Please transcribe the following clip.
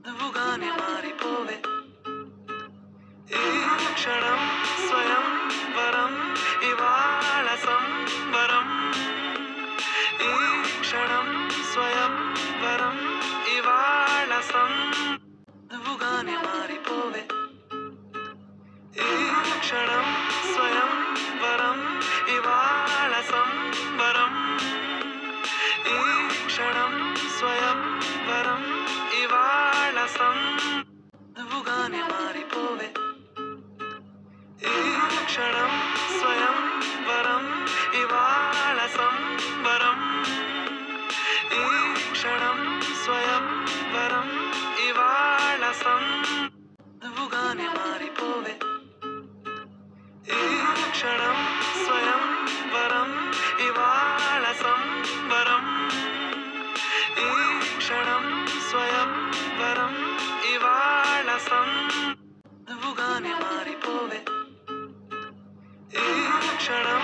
నువ్వుగానే మారిపోవే ఈ క్షణం స్వయం వరం ఇవాళ సంబరం ఈ క్షణం స్వయం వరం ఇవాళ నువ్వుగానే మారిపోవే ఈ క్షణం స్వయం వరం ఇవాళ సంబరం ఈ క్షణం స్వయం వరం ఇవాళ నువ్వుగానే మారిపోవే ఈ క్షణం స్వయం వరం ఇవాళ సంబరం ఈ క్షణం స్వయం వరం ఇవాళ నువ్వుగానే మారిపోవే ఈ క్షణం స్వయం వరం ఇవాళ సంబరం ఈ క్షణం స్వయం వరం ఇవాళ నువ్వుగానే మారిపోవే ఈ క్షణం